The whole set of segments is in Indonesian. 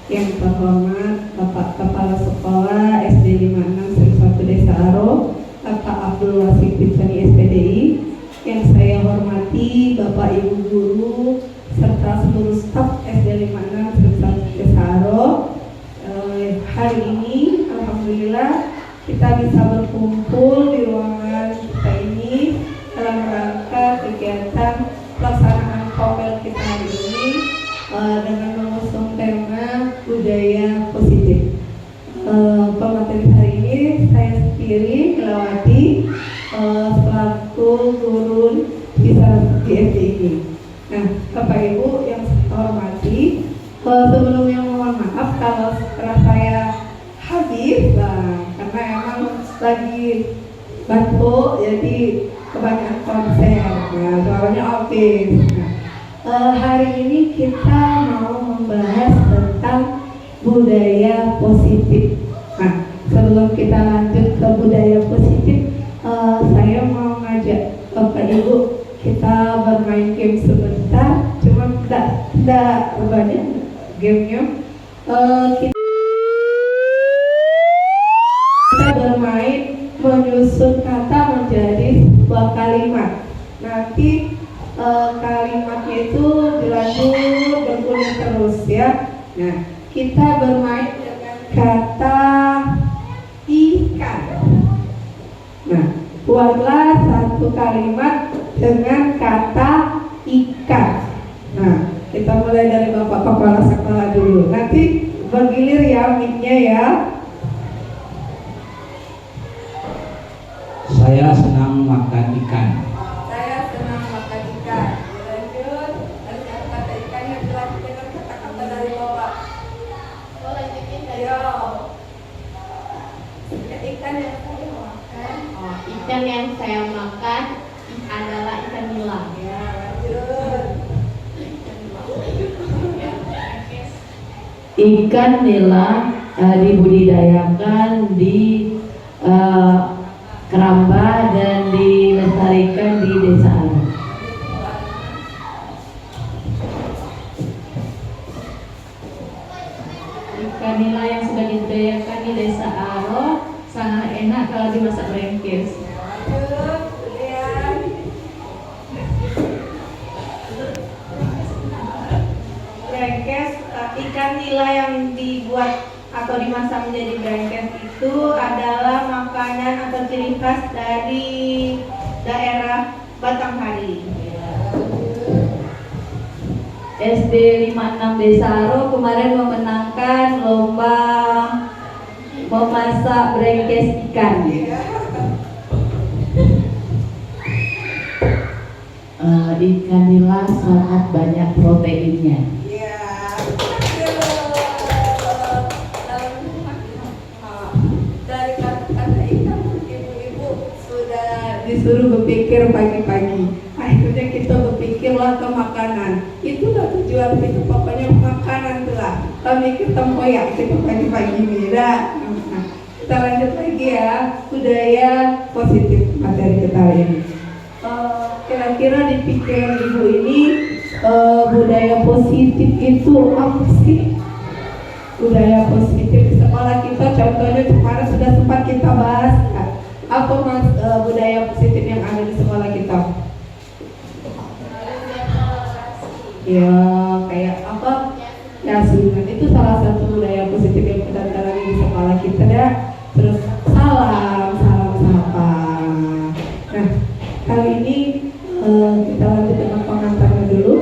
Yang terhormat Bapak Kepala Sekolah SD 56 Sri 1 Desa Aro, Kakak Abdul Wasik Bitsani SPDI. Yang saya hormati Bapak Ibu Guru serta seluruh staf SD 56 Sri 1 Desa Aro. Hari ini Alhamdulillah kita bisa berkumpul di ruangan kita ini dalam rangka kegiatan pelaksanaan Kopel kita hari ini dengan mengusung tema budaya positif. Pemateri hari ini saya sendiri Melawati selaku guru bisa di SD ini. Nah, Bapak Ibu yang saya hormati, sebelumnya mohon maaf kalau saya habis, karena emang lagi batuk, jadi kebanyakan konser, soalnya habis. Hari ini kita mau membahas tentang budaya positif. Nah, sebelum kita lanjut ke budaya positif, saya mau ngajak Bapak Ibu kita bermain game sebentar, cuma tidak banyak gamenya. Kita bermain menyusun kata menjadi sebuah kalimat. Nanti kalimatnya itu dilanjut bergulir terus ya. Nah, kita bermain dengan kata ikan. Nah, buatlah satu kalimat dengan kata ikan. Nah, kita mulai dari Bapak Kepala Sekolah dulu. Nanti bergilir ya mic-nya ya. Saya senang makan ikan. Saya senang makan ikan. Lanjut, dengan kata ikannya dilanjut dengan kata-kata dari Bapak. Oh, lanjutin dari ikan yang saya makan. Ikan yang saya makan adalah ikan nila. Ya, lanjut. Ikan nila dibudidayakan di Keramba dan dilestarikan di Desa Aro. Ikan nila yang sudah dibudidayakan di Desa Aro sangat enak kalau dimasak brengkes. Lanjut, kemudian brengkes. Ikan nila yang dibuat atau dimasak menjadi brengkes itu adalah makanan atau ciri khas dari daerah Batanghari. SD 56 Desa Aro kemarin memenangkan lomba memasak brengkes ikan. Ikan nila sangat banyak proteinnya. Disuruh berpikir pagi-pagi, akhirnya kita berpikirlah ke makanan. Itulah tujuan kita, pokoknya makanan telah kami kita tempoyak kita pagi-pagi ini. Nah, kita lanjut lagi ya, budaya positif materi kita ini. Kira-kira di pikiran ibu ini budaya positif itu apa sih? Budaya positif di sekolah kita contohnya kemarin sudah sempat kita bahas kan? Apa budaya positif yang ada di sekolah kita? Ya kayak apa? Yasinan itu salah satu budaya positif yang kita jalani di sekolah kita ya. Terus salam sapa. Nah, kali ini kita lanjut dengan pengantarnya dulu.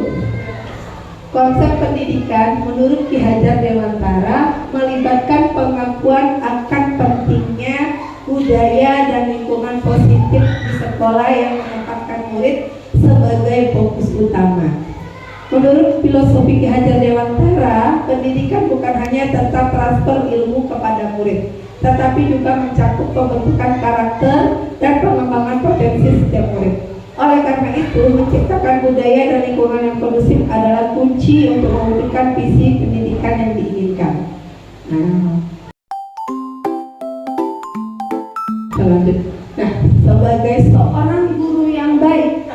Konsep pendidikan menurut Ki Hajar Dewantara melibatkan pengakuan akan pentingnya budaya dan lingkungan positif di sekolah yang menempatkan murid sebagai fokus utama. Menurut filosofi Ki Hajar Dewantara, pendidikan bukan hanya tentang transfer ilmu kepada murid, tetapi juga mencakup pembentukan karakter dan pengembangan potensi setiap murid. Oleh karena itu, menciptakan budaya dan lingkungan yang kondusif adalah kunci untuk mewujudkan visi pendidikan yang diinginkan. Nah, sebagai seorang guru yang baik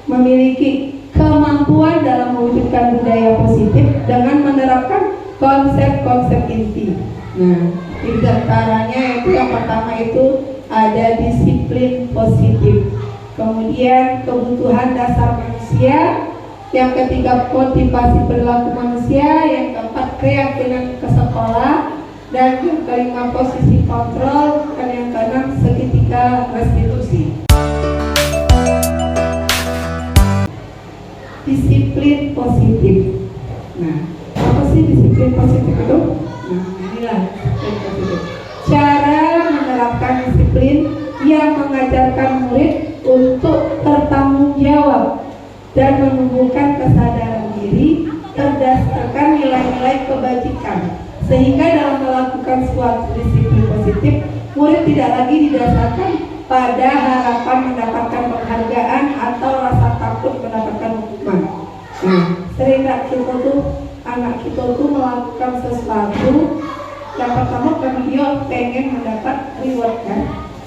memiliki kemampuan dalam mewujudkan budaya positif dengan menerapkan konsep-konsep inti. Nah, di antaranya itu yang pertama itu ada disiplin positif, kemudian kebutuhan dasar manusia, yang ketiga motivasi perilaku manusia, yang keempat keyakinan ke sekolah, dan yang kelima posisi kontrol, dan yang keenam seketika restitusi. Disiplin positif. Nah, apa sih disiplin positif itu? Nah, inilah disiplin positif. Cara menerapkan disiplin yang mengajarkan murid untuk bertanggung jawab dan menumbuhkan kesadaran diri berdasarkan nilai-nilai kebajikan, sehingga dalam melakukan suatu disiplin positif, murid tidak lagi didasarkan pada harapan mendapatkan penghargaan atau rasa takut mendapatkan hukuman. Nah, sering anak kita tuh melakukan sesuatu yang pertama karena dia pengen mendapat reward kan.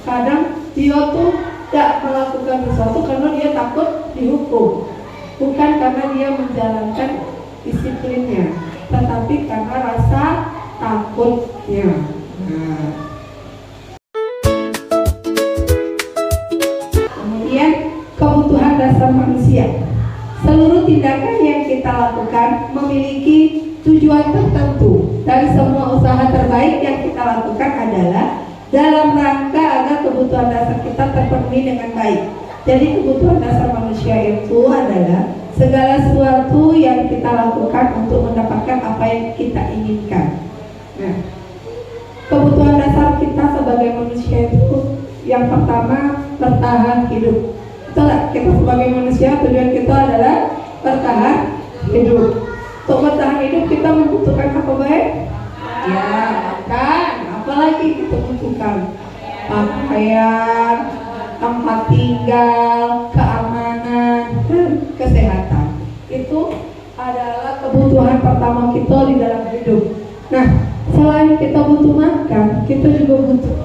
Kadang dia tuh tidak melakukan sesuatu karena dia takut dihukum, bukan karena dia menjalankan disiplinnya, tetapi karena rasa takutnya. Nah, kemudian kebutuhan dasar manusia. Seluruh tindakan yang kita lakukan memiliki tujuan tertentu, dan semua usaha terbaik yang kita lakukan adalah dalam rangka agar kebutuhan dasar kita terpenuhi dengan baik. Jadi kebutuhan dasar manusia itu adalah segala sesuatu yang kita lakukan untuk mendapatkan apa yang kita inginkan. Nah, kebutuhan dasar kita sebagai manusia itu yang pertama bertahan hidup. Betul gak? Kita sebagai manusia tujuan kita adalah bertahan hidup. Untuk bertahan hidup kita membutuhkan apa baik? Ya, makan. Apalagi kita butuhkan pakaian, tempat tinggal, keamanan, dan kesehatan. Itu adalah kebutuhan pertama kita di dalam hidup. Nah, selain kita butuh makan, kita juga butuh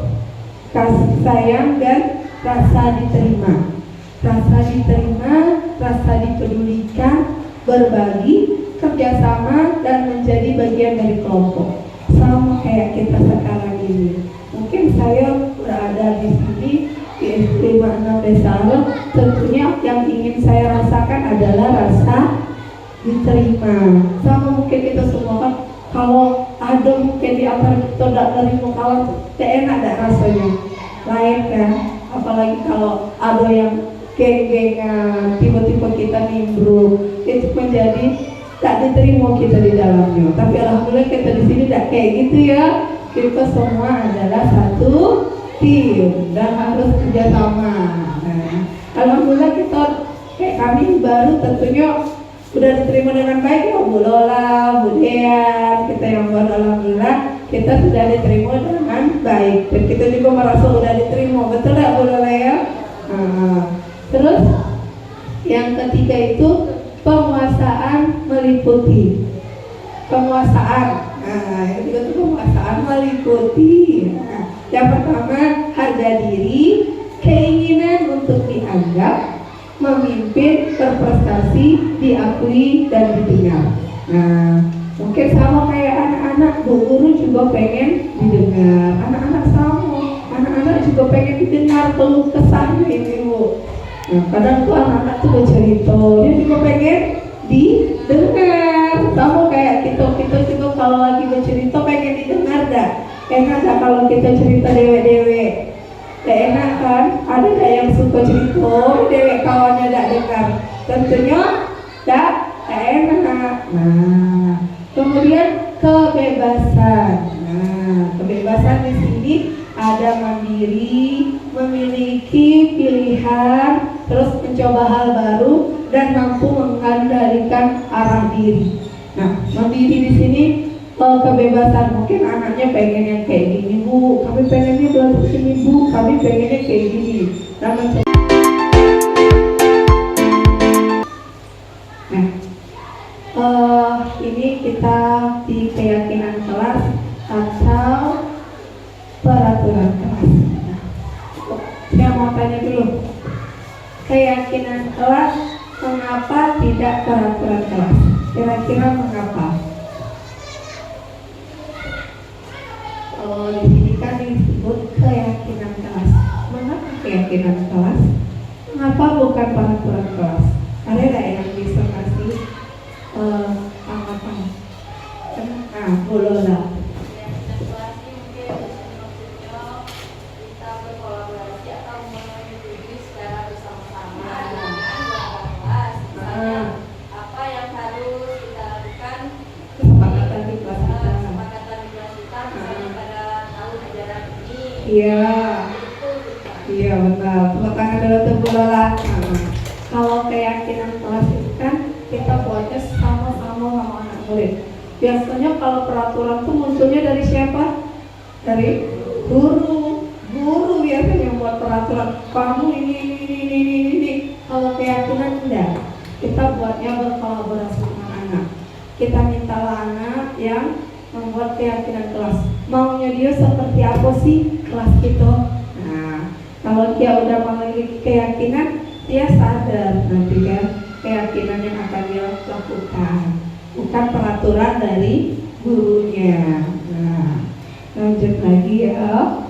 kasih sayang dan rasa diterima. Rasa diterima, rasa dipedulikan, berbagi, kerjasama, dan menjadi bagian dari kelompok. Sama kayak kita sekarang ini. Mungkin saya berada di sini di SD 56 Desa Arok, tentunya yang ingin saya rasakan adalah rasa diterima. Sama mungkin kita semua kan, kalau ada mungkin di antara kita tidak terima kawan, tidak enak tidak rasanya. Lain kan, apalagi kalau ada yang geng-gengan, tiba-tiba kita nimbrung, itu menjadi tak diterima kita di dalamnya. Tapi alhamdulillah kita di sini tidak kayak gitu ya. Kita semua adalah satu tim dan harus kerjasama. Nah, alhamdulillah kita kayak kami baru tentunya sudah diterima dengan baik ya, Bu Lola, Bu Dean, kita yang baru alhamdulillah kita sudah diterima dengan baik dan kita juga merasa sudah diterima, betul tidak Bu Lola ya? Terus yang ketiga itu penguasaan meliputi. Penguasaan. Nah, yang ketiga itu penguasaan meliputi. Nah, yang pertama harga diri, keinginan untuk dianggap, memimpin, berprestasi, diakui dan didengar. Nah, mungkin sama kayak anak-anak, Bu Guru juga pengen didengar. Anak-anak sama, anak-anak juga pengen didengar keluh kesahnya ini Bu. Nah, kadang tuh anak-anak tuh bercerita, dia juga pengen didengar. Sama kayak kita juga kalau lagi bercerita pengen didengar dah. Enak dah kalau kita cerita dewe-dewe. Tidak enak kan? Ada dah yang suka cerita, dewe kawannya tak dengar. Tentunya tak enak. Nah, kemudian kebebasan. Nah, kebebasan di sini ada mandiri, memiliki pilihan, terus mencoba hal baru dan mampu mengendalikan arah diri. Nah, mandiri di sini kebebasan, mungkin anaknya pengen yang kayak gini Bu, kami pengennya belajar sini Bu, kami pengennya kayak gini. Nah, ini kita di keyakinan kelas atau peraturan kelas. Saya mau tanya dulu, keyakinan kelas mengapa tidak peraturan kelas? Kira-kira mengapa? Bu Lola. Inovasi mungkin maksudnya kita berkolaborasi atau menyetujui secara bersama-sama dengan kakak kelas. Misalnya apa yang harus kita lakukan Kesepakatan di kelas kita. kesepakatan di kelas kita misalnya pada tahun ajaran ini. Iya. Itu kita. Iya benar. Tepuk tangan dulu tuh Bu Lola. Nah, kalau keyakinan kelas itu kan kita buatnya sama-sama sama anak murid. Biasanya kalau peraturan tuh munculnya dari siapa? Dari guru. Guru biasanya buat peraturan. Kamu ini. Kalau keyakinan enggak. Kita buatnya berkolaborasi dengan anak. Kita mintalah anak yang membuat keyakinan kelas. Maunya dia seperti apa sih kelas kita? Nah, kalau dia udah memiliki keyakinan, dia sadar nanti kan keyakinan yang akan dia lakukan, bukan peraturan dari gurunya. Nah, lanjut lagi ya.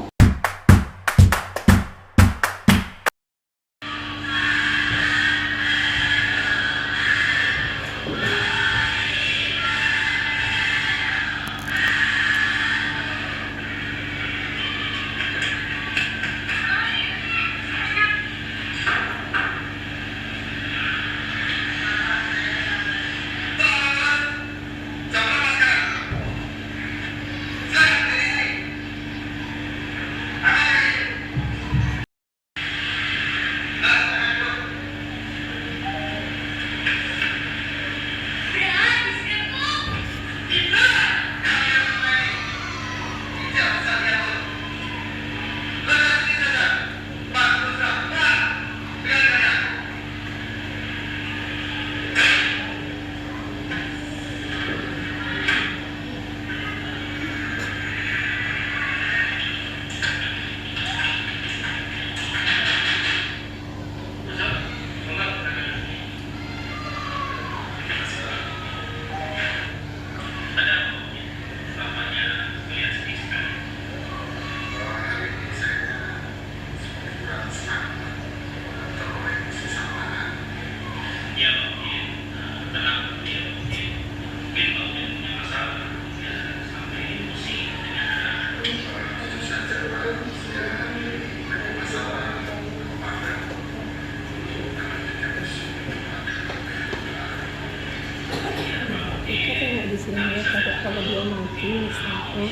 Di sini ya, kalau dia mati misalnya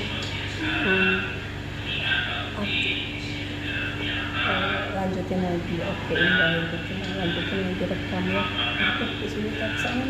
lanjutin lagi. Oke, lanjutin lagi rekam ya. Oke, di sini tak sana.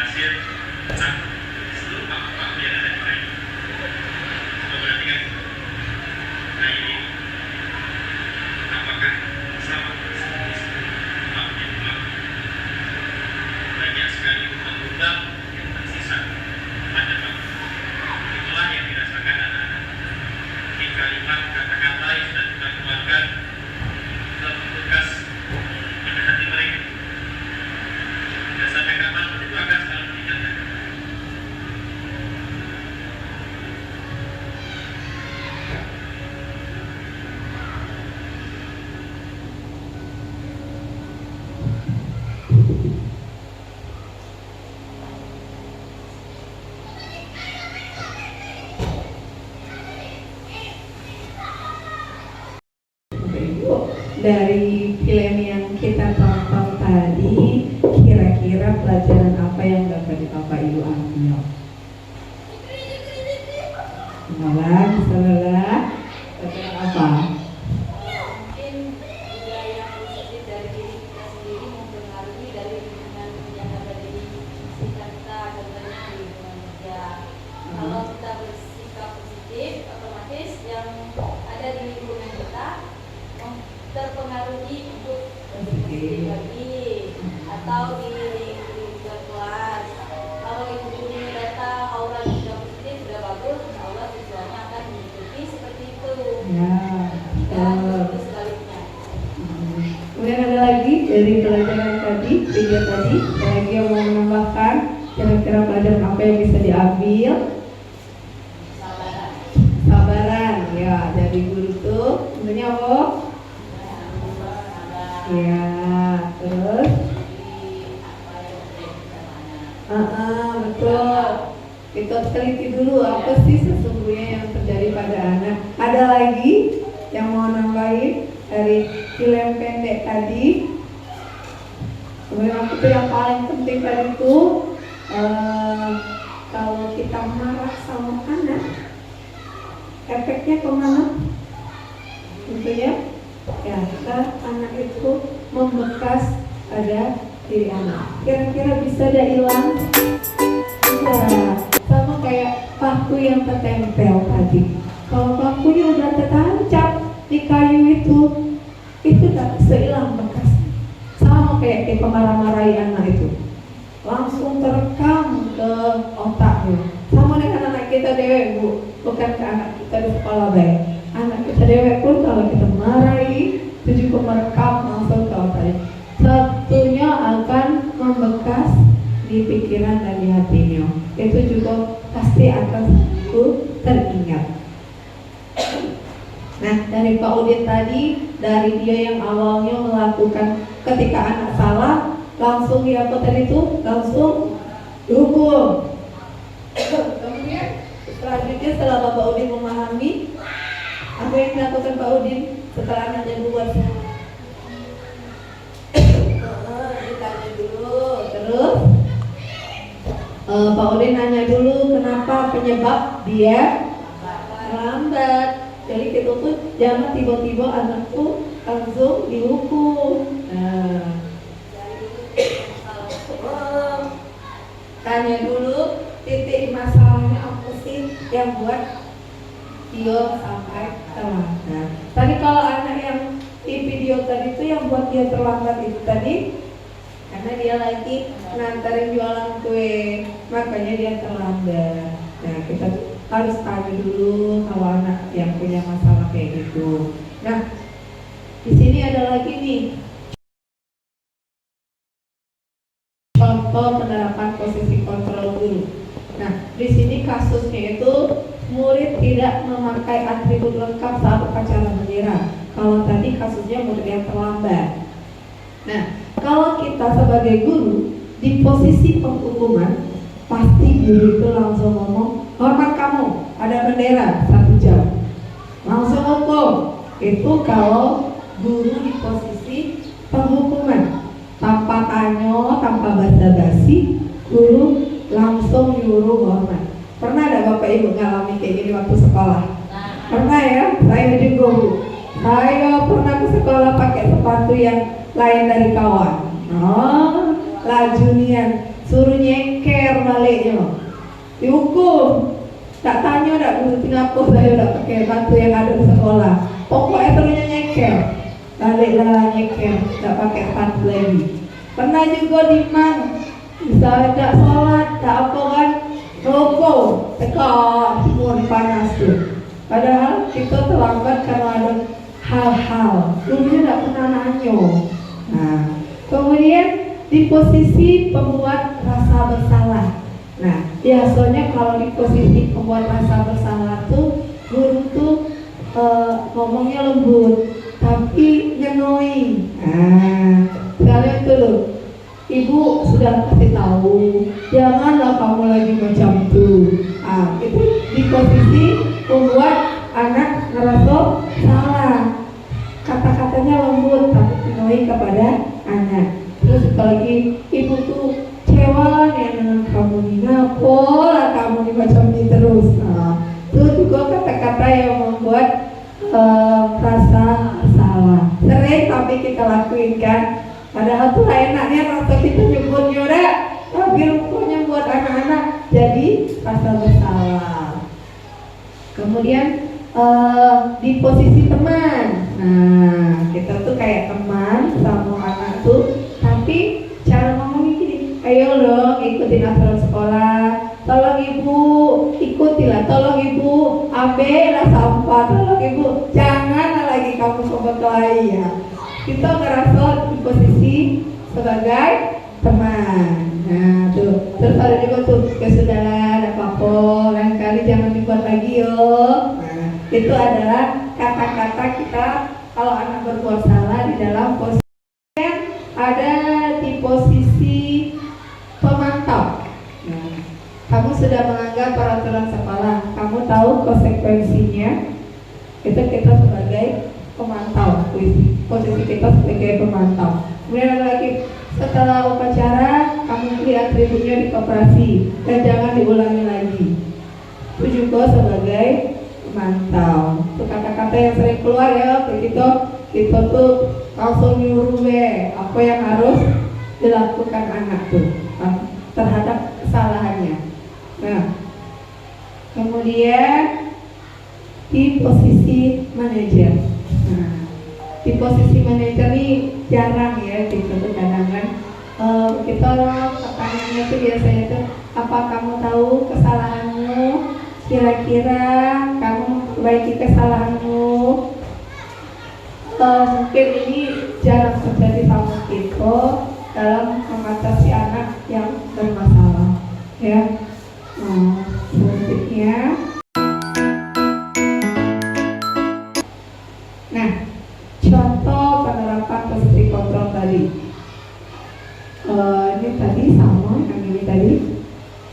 hasil seluruh waktu yang ada di kayu. Coba perhatikan. Nah ini apakah sama banyak sekali budak yang tersisa pada waktu. Itulah yang dirasakan anak-anak. Di kalimat kata-kata yang sudah kita keluarkan bekas pada hati mereka. Dan sampai kapan pun itu akan selalu dinyatakan. Dari film yang kita tonton tadi, kira-kira pelajaran apa yang dapat Bapak Ibu ambil? Salah, pelajaran apa? Mungkin budaya positif dari diri kita sendiri mempengaruhi dari lingkungan yang ada di sekitar kita, contohnya di lingkungan kerja. Kalau kita bersikap positif, otomatis yang ada di lingkungan kita terpengaruhi untuk positif lagi, atau di lingkungan kelas. Kalau ibu gurunya datang aura juga positif, sudah bagus, insya Allah siswanya akan mengikuti seperti itu. Ya, Dan itu sebaliknya. Kemudian ada lagi dari pelajaran tadi, video tadi, ada lagi yang mau menambahkan kira-kira pelajaran apa yang bisa diambil? Sabaran. Sabaran, ya dari guru tuh tentunya apa? Ya, terus? Betul. Kita teliti dulu apa sih sesungguhnya yang terjadi pada anak. Ada lagi yang mau nambahin dari film pendek tadi? Kemudian aku tuh yang paling penting tadi itu kalau kita marah sama anak, efeknya kemana? Tentunya ya, anak itu membekas pada diri anak. Kira-kira bisa dia hilang? Nah, sama kayak paku yang tertempel tadi. Kalau pakunya udah tertancap di kayu itu tak bisa hilang bekas. Sama kayak kita marah-marahi anak itu, langsung terekam ke otaknya. Sama dengan anak kita dewek, Bu, bukan ke anak kita di sekolah baik. Anak kita dewek pun kalau kita marahi itu juga merekam langsung ke otaknya. Satunya akan membekas di pikiran dan di hatinya. Itu juga pasti akan teringat. Nah, dari Pak Udin tadi, dari dia yang awalnya melakukan ketika anak salah, langsung dia apa tadi itu? Langsung dihukum. Kemudian selanjutnya setelah Bapak Udin memahami, apa yang dilakukan Pak Udin setelah anaknya buat? Ditanya dulu, terus Pak Udin nanya dulu kenapa penyebab dia lambat. Jadi kita tuh jangan tiba-tiba anak tuh langsung dihukum. Nah, tanya dulu titik masalahnya apa sih yang buat dia sampai terlambat. Tadi kalau anak yang di video tadi itu yang buat dia terlambat itu tadi karena dia lagi nganterin jualan kue, makanya dia terlambat. Nah, kita harus tanya dulu kalau anak yang punya masalah kayak gitu. Nah, di sini ada lagi nih contoh penerapan posisi kontrol guru. Nah, di sini kasusnya itu murid tidak memakai atribut lengkap saat upacara bendera. Kalau tadi kasusnya murid yang terlambat. Nah, kalau kita sebagai guru di posisi penghukuman, pasti guru itu langsung ngomong, hormat kamu, ada bendera 1 jam, langsung hukum. Itu kalau guru di posisi penghukuman, tanpa tanya, tanpa basa-basi, guru langsung nyuruh hormat. Pernah ada Bapak Ibu ngalami kayak gini waktu sekolah? Pernah ya? Saya juga Bu. Saya pernah ke sekolah pakai sepatu yang lain dari kawan. Laju nian suruh nyeker baliknya, dihukum. Tak tanya dak guru tingapa saya dak pakai batu yang ada di sekolah. Pokoknya suruhnya nyeker, baliklah nyeker, tak pakai batu lagi. Pernah juga di man, misalnya tak sholat, tak apa kan, rokok, tekak semua panas tuh. Padahal kita terlambat karena ada hal-hal, gurunya tak pernah nanya. Nah, kemudian di posisi pembuat rasa bersalah. Nah, biasanya kalau di posisi pembuat rasa bersalah tuh guru tuh ngomongnya lembut, tapi nyenoi. Nah, misalnya itu loh, ibu sudah kasih tahu, janganlah kamu lagi macam itu. Itu di posisi membuat anak ngerasa salah. Kata-katanya lembut, tapi nyenoi kepada anak. Terus apalagi ibu tuh kecewa nih dengan kamu nih, ngapalah kamu nih macam ini terus. Itu juga kata-kata yang membuat rasa salah. Sering tapi kita lakuin kan. Padahal tuh enaknya rasa kita nyebutnya udah, tapi rupanya buat anak-anak jadi rasa bersalah. Kemudian di posisi teman. Nah, kita tuh kayak teman sama anak tuh, tapi cara ngomongnya gini, ayo dong ikutin aturan sekolah, tolong ibu ikutilah, tolong ibu ambillah sampah, tolong ibu jangan lagi kamu sobat kelahi ya. Kita ngerasa di posisi sebagai teman. Nah tuh, terus ada juga tuh, ya sudahlah, ada apa-apa, lain kali jangan dibuat lagi yo. Nah, itu adalah kata-kata kita kalau anak berbuat salah di dalam posisi yang ada di posisi pemantau. Nah, kamu sudah menganggap peraturan sekolah, kamu tahu konsekuensinya. Itu kita sebagai pemantau, posisi kita sebagai pemantau. Kemudian ada lagi, setelah upacara kamu lihat atributnya di koperasi dan jangan diulangi lagi. Itu juga sebagai pemantau. Itu kata-kata yang sering keluar ya, begitu kita tuh langsung nyuruh apa yang harus dilakukan anak tuh terhadap kesalahannya. Nah, kemudian di posisi manajer. Nah, di posisi manajer ini jarang ya gitu tuh kadang kan kita pertanyaannya itu biasanya tuh, apa kamu tahu kesalahanmu, kira-kira kamu perbaiki kesalahanmu. Mungkin ini jarang terjadi sama kita dalam mengatasi anak yang bermasalah ya. Selanjutnya, nah, contoh penerapan posisi kontrol tadi. Ini tadi sama yang ini tadi.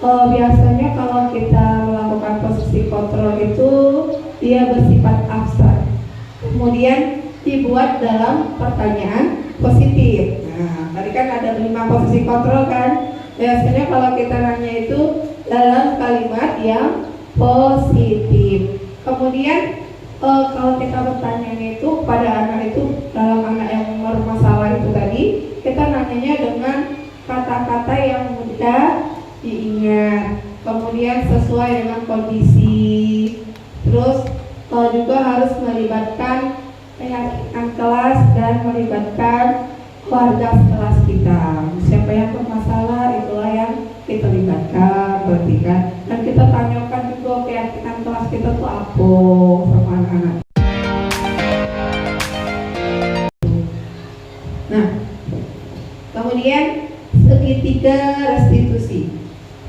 Biasanya kalau kita melakukan posisi kontrol itu dia bersifat abstrak, kemudian dibuat dalam pertanyaan positif. Nah, tadi kan ada 5 posisi kontrol kan. Biasanya kalau kita nanya itu dalam kalimat yang positif. Kemudian kalau kita bertanya itu pada anak itu, dalam anak yang bermasalah itu tadi, kita nanyanya dengan kata-kata yang mudah diingat, kemudian sesuai dengan kondisi. Terus juga harus melibatkan keyakinan kelas dan melibatkan keluarga kelas kita. Siapa yang bermasalah itulah yang kita libatkan, berarti kan. Dan kita tanyakan juga keyakinan kelas kita tuh apa sama anak-anak. Nah, kemudian segitiga restitusi.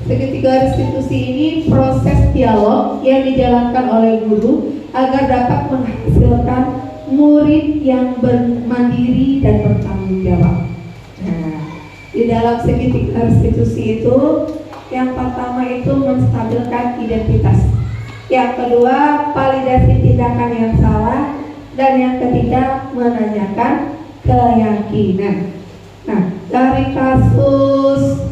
Segitiga restitusi ini proses dialog yang dijalankan oleh guru agar dapat menghasilkan murid yang mandiri dan bertanggung jawab. Nah, di dalam segitiga restitusi itu, yang pertama itu menstabilkan identitas, yang kedua validasi tindakan yang salah, dan yang ketiga menanyakan keyakinan. Nah, dari kasus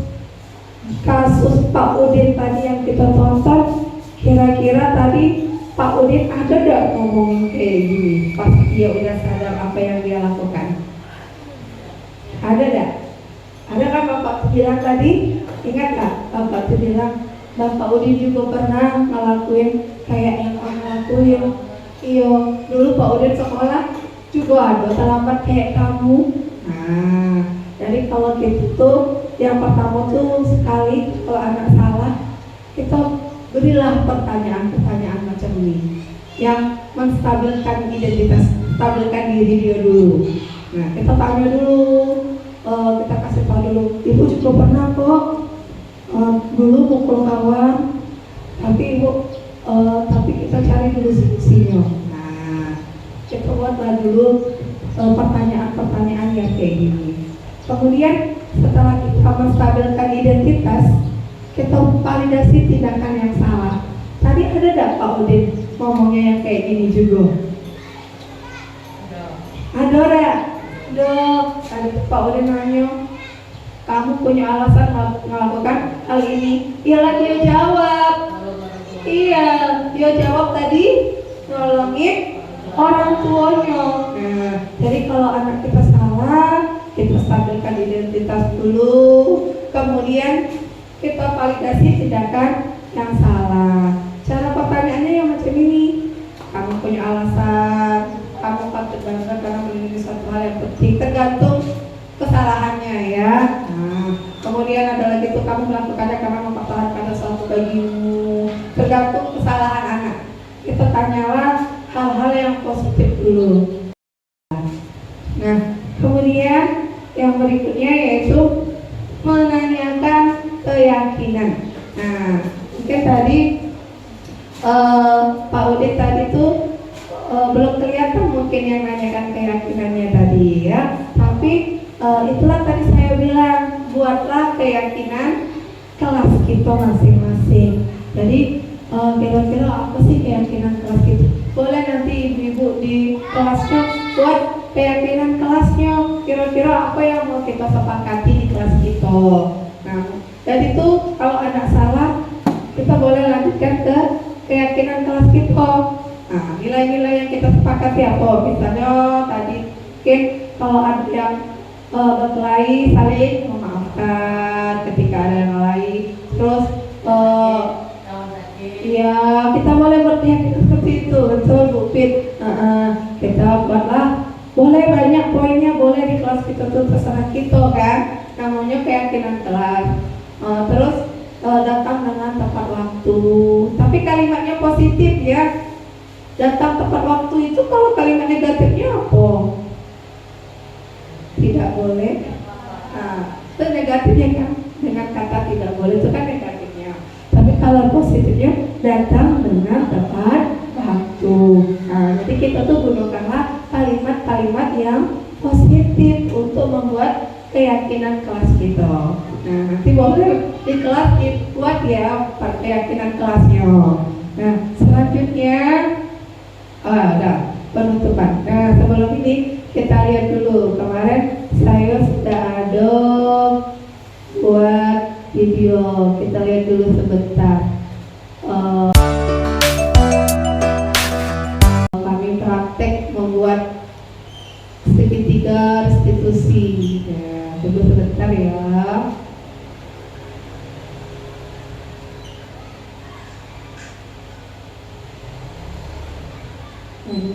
Pak Udin tadi yang kita tonton, kira-kira tadi Pak Udin ada gak ngomongin kayak gini pas dia udah sadar apa yang dia lakukan? Ada gak? Ada kan Bapak bilang tadi Ingat gak? Bapak tuh bilang, Bapak Udin juga pernah ngelakuin kayak yang kamu lakuin. Iya, dulu Pak Udin sekolah juga ada terlambat kayak kamu. Nah, jadi kalau gitu tuh, yang pertama tuh sekali kalau anak salah, kita berilah pertanyaan-pertanyaan macam ini yang menstabilkan identitas, stabilkan diri dia dulu. Nah, kita tanya dulu, kita kasih tahu dulu, ibu juga pernah kok dulu mukul kawan, tapi ibu tapi kita cari dulu solusinya. Nah, kita buatlah dulu pertanyaan-pertanyaan yang kayak gini. Kemudian setelah kita menstabilkan identitas, kita validasi tindakan yang salah. Tadi ada gak Pak Udin ngomongnya yang kayak gini juga? Ada gak? Tadi Pak Udin nanya, kamu punya alasan melakukan hal ini? Iya, dia jawab. Iya, dia jawab tadi nolongin orang tuanya. Nah, jadi kalau anak kita salah, kita stabilkan identitas dulu, kemudian kita validasi tindakan yang salah. Cara pertanyaannya yang macam ini, kamu punya alasan, kamu patut bangga karena melindungi suatu hal yang penting, tergantung kesalahannya ya. Nah, kemudian ada lagi tuh, kamu melakukannya karena mempertahankan sesuatu bagimu, tergantung kesalahan anak. Kita tanyalah hal-hal yang positif dulu. Nah, kemudian yang berikutnya yaitu menanyakan keyakinan. Nah, mungkin tadi Pak Udin tadi tuh belum kelihatan mungkin yang nanyakan keyakinannya tadi ya. Tapi itulah tadi saya bilang, buatlah keyakinan kelas kita masing-masing. Jadi kira-kira apa sih keyakinan kelas kita? Boleh nanti ibu-ibu di kelasnya buat keyakinan kelasnya, kira-kira apa yang mau kita sepakati di kelas kita. Nah, jadi itu kalau ada salah, kita boleh lanjutkan ke keyakinan kelas kita. Nah, nilai-nilai yang kita sepakati apa? Misalnya tadi mungkin kalau ada yang berkelahi, saling memaafkan ketika ada yang lain. Terus ya kita boleh berkeyakinan seperti itu, betul Bu Fit. Kita buatlah, boleh banyak poinnya, boleh di kelas kita tuh terserah kita kan, namanya keyakinan kelas. Terus datang dengan tepat waktu, tapi kalimatnya positif ya. Datang tepat waktu itu kalau kalimat negatifnya apa? Tidak boleh. Nah, itu negatifnya kan, dengan kata tidak boleh itu kan negatifnya. Tapi kalau positifnya datang dengan tepat waktu. Nah, jadi kita tuh gunakanlah kalimat-kalimat yang positif untuk membuat keyakinan kelas kita. Nah, nanti boleh di kelas buat ya keyakinan kelasnya. Nah, selanjutnya ada penutupan. Nah, sebelum ini kita lihat dulu, kemarin saya sudah ada buat video, kita lihat dulu sebentar. Kami praktek membuat segitiga restitusi. Nah, tunggu sebentar ya.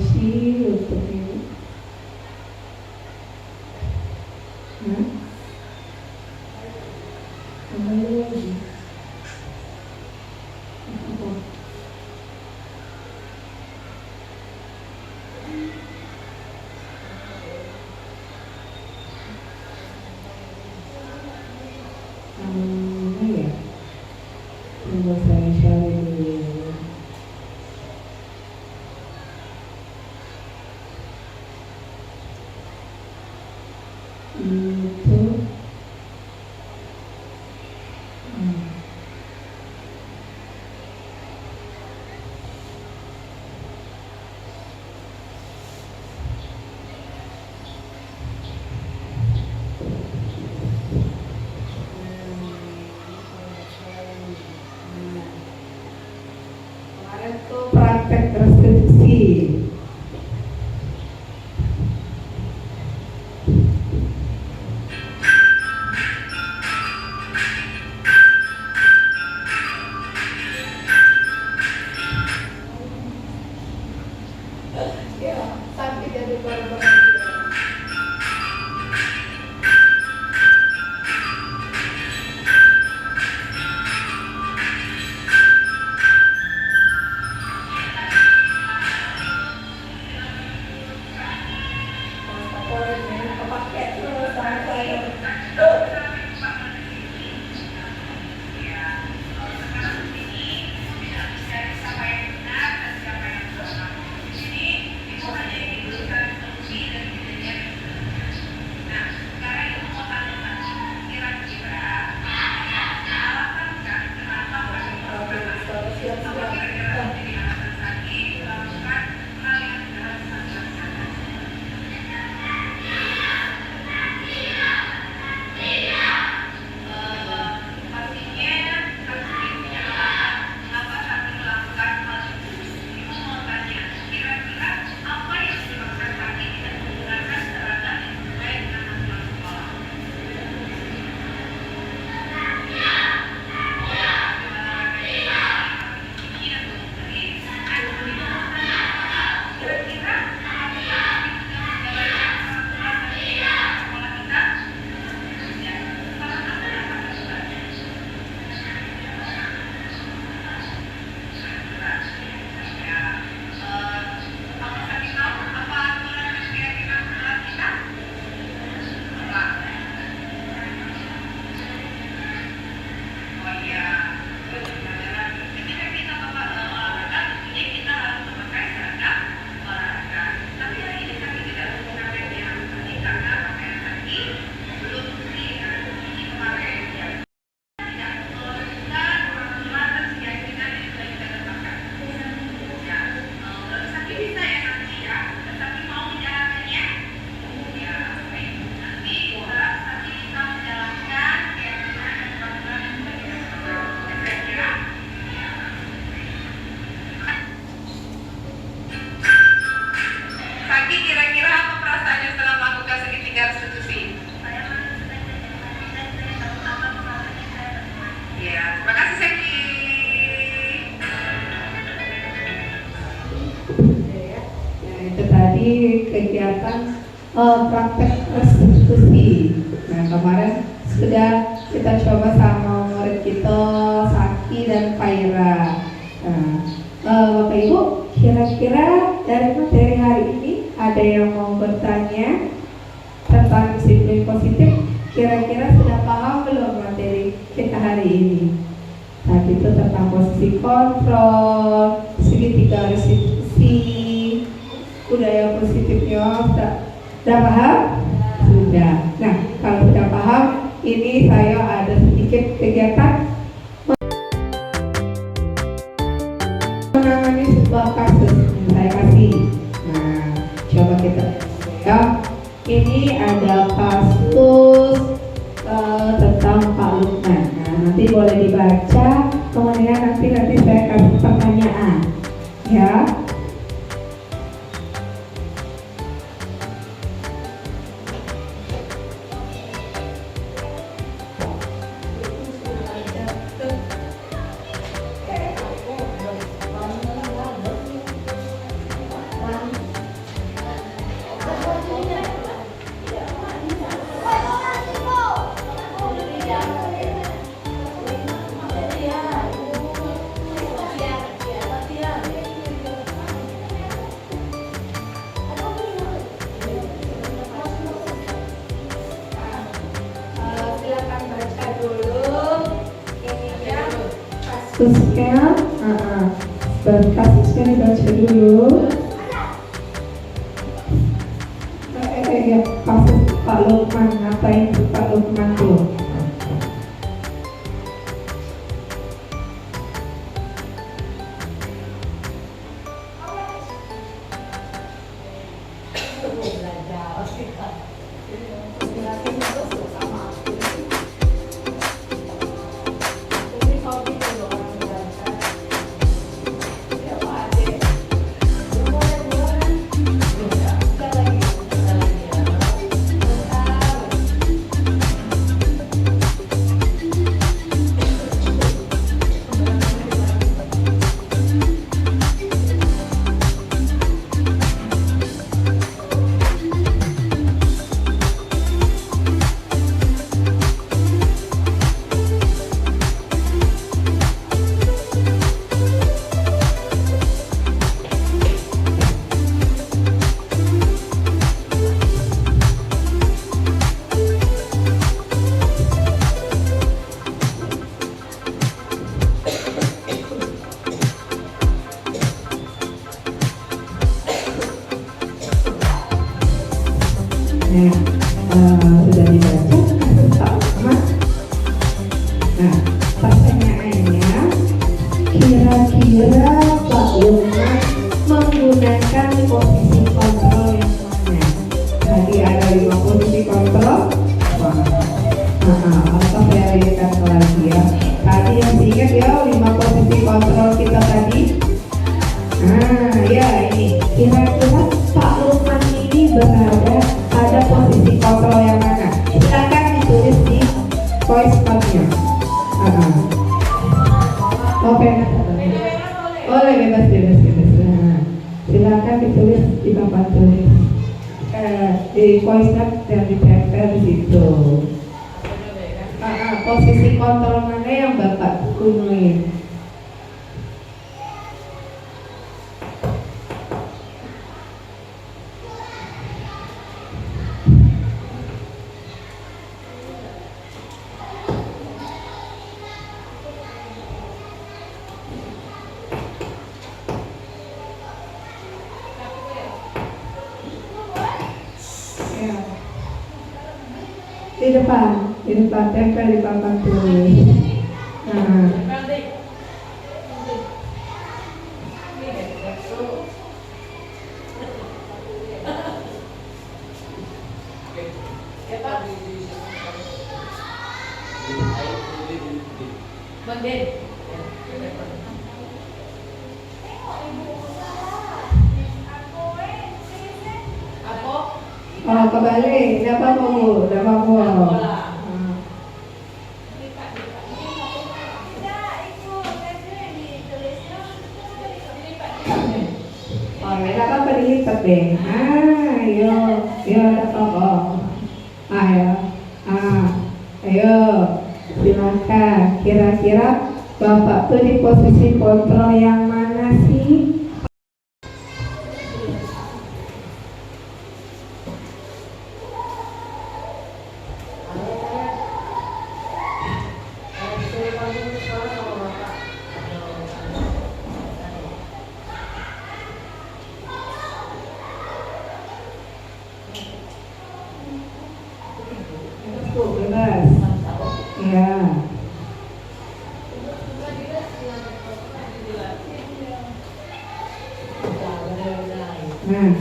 Sih untuk ini. Nah, kembali lagi. Ya, tunggu saya share dulu. Kemarin tuh praktek restitusi. kegiatan praktek restitusi. Nah, kemarin sudah kita coba sama murid kita Saki dan Faira. Nah, Bapak Ibu, kira-kira dari materi hari ini ada yang mau bertanya tentang disiplin positif? Kira-kira sudah paham belum materi kita hari ini? Tadi itu tentang posisi kontrol, segitiga restitusi, budaya positifnya sudah paham? Sudah. Nah, kalau sudah paham, ini saya ada sedikit kegiatan menangani sebuah kasus saya kasih. Nah, coba kita ya. Ini ada kasus tentang Pak Lukman. Nah, nanti boleh dibaca, kemudian nanti saya kasih pertanyaan, ya. Kasusnya dibaca dulu. Ya, kasus Pak Lukman, ngapain Pak Lukman tuh? Sudah dibaca sama. Nah, pertanyaannya, kira-kira Pak Lukman menggunakan posisi kontrol yang mana? Tadi ada 5 posisi kontrol. Atau saya lihatkan lagi ya. Tadi yang diingat ya 5 posisi kontrol kita tadi. Ya ini. Kira-kira Pak Lukman ini berada pada posisi kontrol yang mana? Silakan ditulis di voice note-nya. Oke. Boleh bebas. Nah, silakan ditulis di papan tulis. Di voice note dan ditempel di situ. Posisi kontrol mana yang Bapak gunain? Di depan tempel di papan tulis. Kembali, dapat Bu. Dapat dilipat deh. Ayo, ya ada tokoh. Ayo, ayo, silakan. Kira-kira Bapak tuh di posisi kontrol yang mana sih? Bebas. Ya. Nah.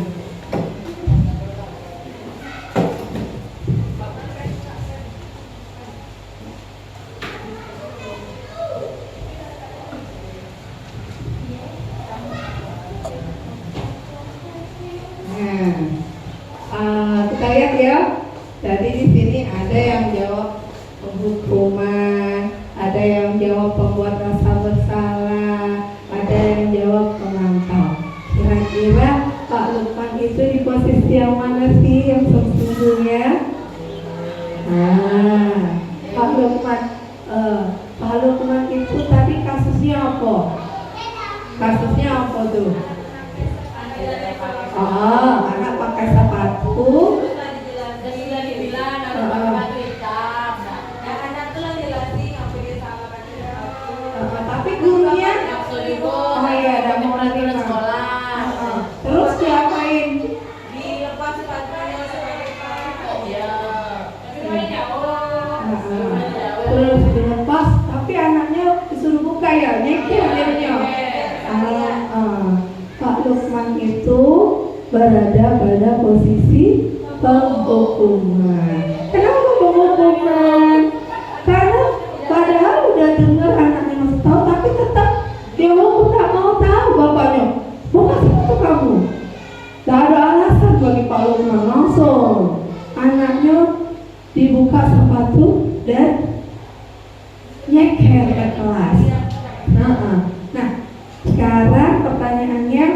Kita lihat ya. Jadi di sini ada yang jawab penghukuman, ada yang jawab pembuat rasa bersalah, ada yang jawab pemantau. Kira-kira Pak Lukman itu di posisi yang mana sih yang sesungguhnya? Pak Lukman itu tadi kasusnya apa? Kasusnya apa tuh? Anak pakai sepatu. Tapi gurunya ada mau lagi sekolah. Terus diapain? Dilepas sepatunya sebagai Terus dilepas, tapi anaknya disuruh buka ya, nyekel jadinya. Pak Lukman itu berada pada posisi penghukuman. Kenapa penghukuman? Karena padahal udah dengar anaknya masih tahu, tapi tetap dia hukum tak mau tahu bapaknya. Mau kasih itu kamu. Tak ada alasan bagi Pak Lukman, langsung anaknya dibuka sepatu dan nyeker ke kelas. Nah, sekarang pertanyaannya,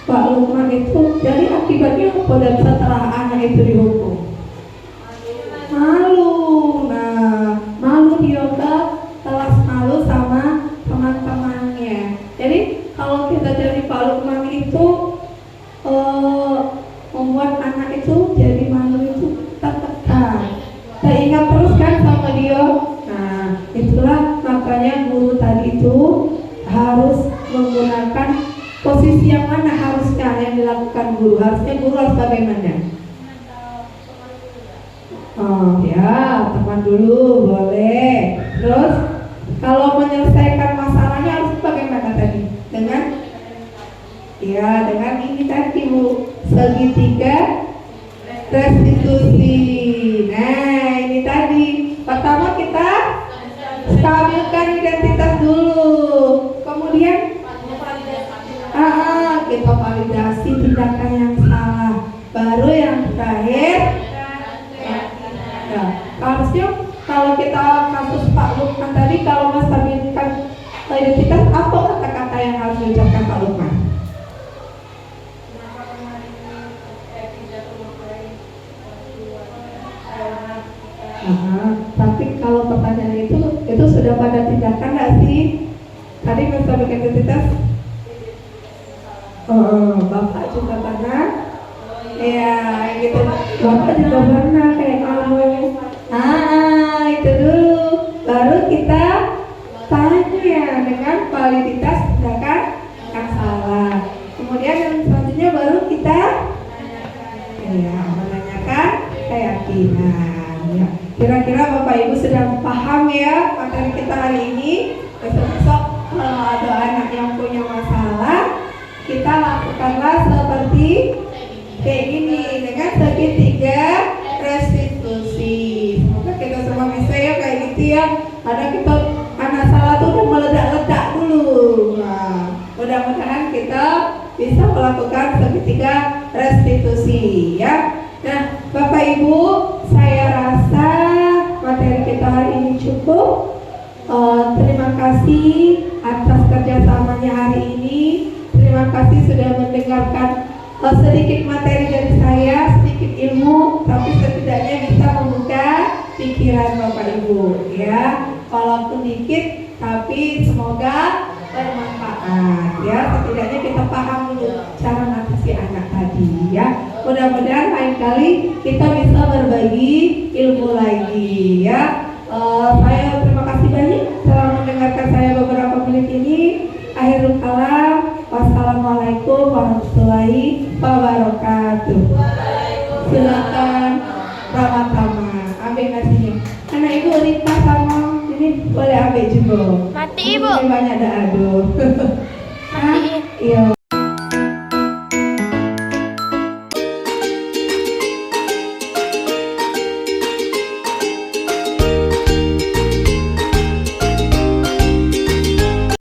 Pak Lukman itu jadi akibatnya apa dan setelah anak itu dihukum? Malu. Nah, malu dia ke kelas, malu sama teman-temannya. Jadi kalau kita jadi Pak Lukman itu membuat anak itu jadi malu itu tertekan. Teringat terus kan sama dia. Nah, itulah makanya guru tadi itu harus menggunakan posisi yang mana harusnya yang dilakukan guru. Harusnya guru harus bagaimana? Teman dulu boleh. Terus kalau menyelesaikan masalahnya harus bagaimana tadi? Dengan ini tadi Bu, segitiga restitusi. Nah, ini tadi. Pertama kita stabilkan identitas dulu. Kemudian kita validasi tindakan yang salah. Baru yang terakhir, harusnya kalau kita kasus Pak Lukman tadi, kalau menstabilkan identitas, apa kata-kata yang harus diucapkan Pak Lukman? Tapi kalau pertanyaan itu sudah pada tindakan nggak sih? Tadi menstabilkan identitas. Bapak juga pernah. Ya, gitu. Bapak juga pernah kayak kamu. Itu dulu. Baru kita tanya dengan validitas tindakan yang salah. Kemudian yang selanjutnya baru kita menanyakan keyakinan. Ya. Kira-kira Bapak Ibu sudah paham ya materi kita hari ini. Besok-besok kalau ada anak yang punya masalah, kita lakukanlah seperti kayak gini dengan segitiga restitusi. Semoga kita semua bisa ya kayak gitu ya. Ada kita anak salah tuh udah meledak-ledak dulu. Nah, mudah-mudahan kita bisa melakukan segitiga restitusi ya. Nah, Bapak Ibu, saya rasa materi kita hari ini cukup. Terima kasih atas kerjasamanya hari ini. Terima kasih sudah mendengarkan sedikit materi dari saya, sedikit ilmu, tapi setidaknya bisa membuka pikiran Bapak Ibu ya. Walaupun dikit, tapi semoga bermanfaat ya. Setidaknya kita paham dulu cara mengatasi anak tadi ya. Mudah-mudahan lain kali kita bisa berbagi ilmu lagi ya. Saya terima kasih banyak telah mendengarkan saya beberapa menit ini. Akhirul kalam, wassalamualaikum warahmatullahi wabarakatuh. Silakan Rama-Tama ambil nasinya. Anak ibu Rita sama ini boleh ambil juga. Mati ibu. Ini banyak dah aduh. Mati. Iya.